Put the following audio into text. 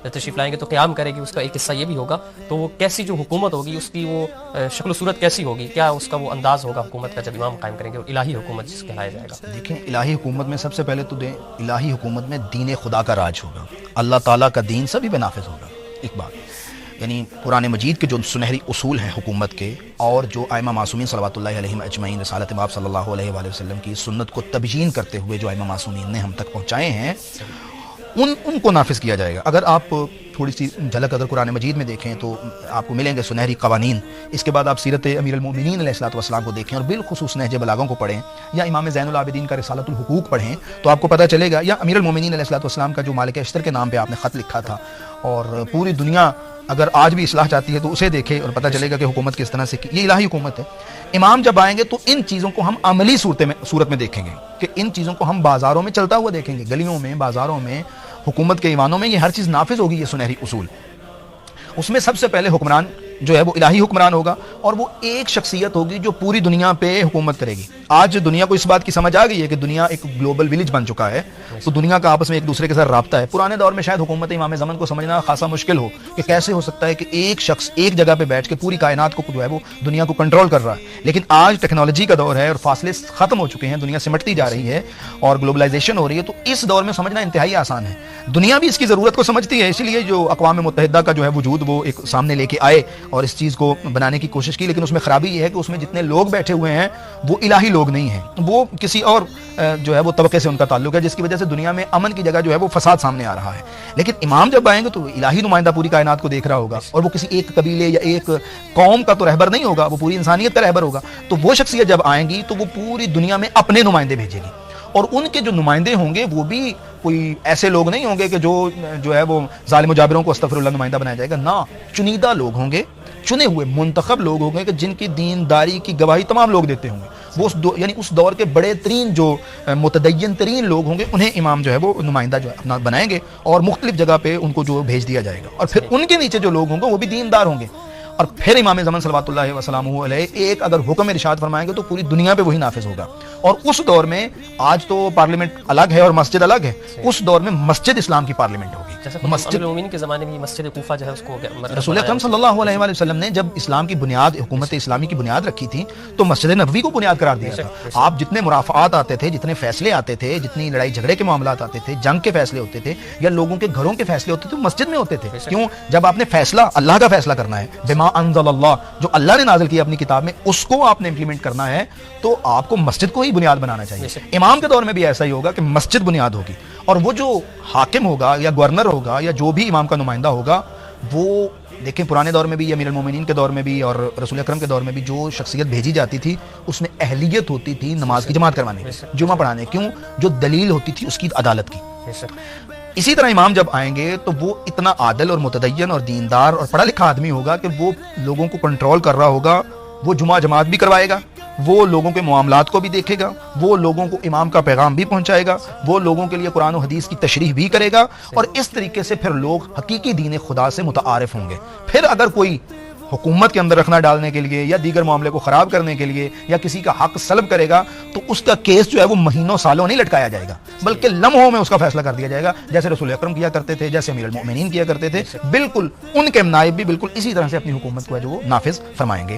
تشریف لائیں گے تو قیام کرے گی، اس کا ایک حصہ یہ بھی ہوگا. تو وہ کیسی جو حکومت ہوگی، اس کی وہ شکل و صورت کیسی ہوگی، کیا اس کا وہ انداز ہوگا حکومت کا جب امام قائم کریں گے، اور الہی حکومت جس کہلایا جائے گا؟ دیکھیں، الہی حکومت میں سب سے پہلے تو الہی حکومت میں دین خدا کا راج ہوگا، اللہ تعالیٰ کا دین سبھی پہ نافذ ہوگا. ایک بات یعنی قرآن مجید کے جو سنہری اصول ہیں حکومت کے، اور جو ائمہ معصومین صلوات اللہ علیہم اجمعین رسالت باب صلی اللہ علیہ وآلہ وسلم کی سنت کو تبیین کرتے ہوئے جو ائمہ معصومین نے ہم تک پہنچائے ہیں، ان کو نافذ کیا جائے گا. اگر آپ تھوڑی سی جھلک اگر قرآن مجید میں دیکھیں تو آپ کو ملیں گے سنہری قوانین. اس کے بعد آپ سیرت امیر المومنین علیہ الصلوۃ والسلام کو دیکھیں، اور بالخصوص نہج بلاغوں کو پڑھیں، یا امام زین العابدین کا رسالۃ الحقوق پڑھیں، تو آپ کو پتہ چلے گا، یا امیر المومنین علیہ الصلوۃ والسلام کا جو مالک اشتر کے نام پہ آپ نے خط لکھا تھا. اور پوری دنیا اگر آج بھی اصلاح چاہتی ہے تو اسے دیکھے اور پتہ چلے گا کہ حکومت کس طرح سے کی. یہ الہی حکومت ہے. امام جب آئیں گے تو ان چیزوں کو ہم عملی صورت میں دیکھیں گے، کہ ان چیزوں کو ہم بازاروں میں چلتا ہوا دیکھیں گے، گلیوں میں، بازاروں میں، حکومت کے ایوانوں میں. یہ ہر چیز نافذ ہوگی، یہ سنہری اصول. اس میں سب سے پہلے حکمران جو ہے وہ الہی حکمران ہوگا، اور وہ ایک شخصیت ہوگی جو پوری دنیا پہ حکومت کرے گی. آج دنیا کو اس بات کی سمجھ آ گئی ہے کہ دنیا ایک گلوبل ولیج بن چکا ہے، تو دنیا کا آپس میں ایک دوسرے کے ساتھ رابطہ ہے. پرانے دور میں شاید حکومت امام زمن کو سمجھنا خاصا مشکل ہو کہ کیسے ہو سکتا ہے کہ ایک شخص ایک جگہ پہ بیٹھ کے پوری کائنات کو جو ہے وہ دنیا کو کنٹرول کر رہا ہے. لیکن آج ٹیکنالوجی کا دور ہے اور فاصلے ختم ہو چکے ہیں، دنیا سمٹتی جا رہی ہے اور گلوبلائزیشن ہو رہی ہے. تو اس دور میں سمجھنا انتہائی آسان ہے. دنیا بھی اس کی ضرورت کو سمجھتی ہے، اسی لیے جو اقوام متحدہ کا جو ہے وجود وہ ایک سامنے لے کے آئے اور اس چیز کو بنانے کی کوشش کی. لیکن اس میں خرابی یہ ہے کہ اس میں جتنے لوگ بیٹھے ہوئے ہیں وہ الہی لوگ نہیں ہیں، وہ کسی اور جو ہے وہ طبقے سے ان کا تعلق ہے، جس کی وجہ سے دنیا میں امن کی جگہ جو ہے وہ فساد سامنے آ رہا ہے. لیکن امام جب آئیں گے تو الہی نمائندہ پوری کائنات کو دیکھ رہا ہوگا، اور وہ کسی ایک قبیلے یا ایک قوم کا تو رہبر نہیں ہوگا، وہ پوری انسانیت کا رہبر ہوگا. تو وہ شخصیت جب آئیں گی تو وہ پوری دنیا میں اپنے نمائندے بھیجے گی، اور ان کے جو نمائندے ہوں گے وہ بھی کوئی ایسے لوگ نہیں ہوں گے کہ جو ہے وہ ظالم و جابروں کو استغفر اللہ نمائندہ بنایا جائے گا. نہ، چنیدہ لوگ ہوں گے، چنے ہوئے منتخب لوگ ہوں گے کہ جن کی دینداری کی گواہی تمام لوگ دیتے ہوں گے. وہ یعنی اس دور کے بڑے ترین جو متدین ترین لوگ ہوں گے، انہیں امام جو ہے وہ نمائندہ جو ہے اپنا بنائیں گے، اور مختلف جگہ پہ ان کو جو بھیج دیا جائے گا. اور پھر ان کے نیچے جو لوگ ہوں گے وہ بھی دیندار ہوں گے. اور پھر امام زمان صلوات اللہ وسلامہ علیہ ایک اگر حکم ارشاد فرمائیں گے تو پوری دنیا پہ وہی نافذ ہوگا. اور اس دور میں، آج تو پارلیمنٹ الگ ہے اور مسجد الگ ہے، اس دور میں مسجد اسلام کی پارلیمنٹ ہوگی. مسجد المومنین کے زمانے میں مسجد کوفہ جو ہے اس کو رسول اکرم صلی اللہ علیہ وآلہ وسلم نے جب اسلام کی بنیاد، حکومت اسلامی کی بنیاد رکھی تھی تو مسجد نبوی کو بنیاد قرار دیا تھا. آپ جتنے مرافعات آتے تھے، جتنے فیصلے آتے تھے، جتنی لڑائی جھگڑے کے معاملات آتے تھے، جنگ کے فیصلے ہوتے تھے، یا لوگوں کے گھروں کے فیصلے ہوتے تھے، مسجد میں ہوتے تھے. کیوں؟ جب آپ نے فیصلہ اللہ کا فیصلہ کرنا ہے، بما انزل اللہ، جو اللہ نے نازل کیا اپنی کتاب میں، اس کو آپ نے امپلیمنٹ کرنا ہے، تو آپ کو مسجد کو ہی بنیاد بنانا چاہیے. امام کے دور میں بھی ایسا ہی ہوگا کہ مسجد بنیاد ہوگی، اور وہ جو حاکم ہوگا یا گورنر ہوگا یا جو بھی امام کا نمائندہ ہوگا، وہ دیکھیں پرانے دور میں بھی، امیر المومنین کے دور میں بھی اور رسول اکرم کے دور میں بھی جو شخصیت بھیجی جاتی تھی اس میں اہلیت ہوتی تھی نماز کی جماعت کروانے کی، جمعہ پڑھانے. کیوں؟ جو دلیل ہوتی تھی اس کی عدالت کی. اسی طرح امام جب آئیں گے تو وہ اتنا عادل اور متدین اور دیندار اور پڑھا لکھا آدمی ہوگا کہ وہ لوگوں کو کنٹرول کر رہا ہوگا. وہ جمعہ جماعت بھی کروائے گا، وہ لوگوں کے معاملات کو بھی دیکھے گا، وہ لوگوں کو امام کا پیغام بھی پہنچائے گا، وہ لوگوں کے لیے قرآن و حدیث کی تشریح بھی کرے گا. اور اس طریقے سے پھر لوگ حقیقی دین خدا سے متعارف ہوں گے. پھر اگر کوئی حکومت کے اندر رکھنا ڈالنے کے لیے یا دیگر معاملے کو خراب کرنے کے لیے یا کسی کا حق سلب کرے گا تو اس کا کیس جو ہے وہ مہینوں سالوں نہیں لٹکایا جائے گا، بلکہ لمحوں میں اس کا فیصلہ کر دیا جائے گا، جیسے رسول اکرم کیا کرتے تھے، جیسے امیر المؤمنین کیا کرتے تھے. بالکل ان کے نائب بھی بالکل اسی طرح سے اپنی حکومت کو ہے جو وہ نافذ فرمائیں گے.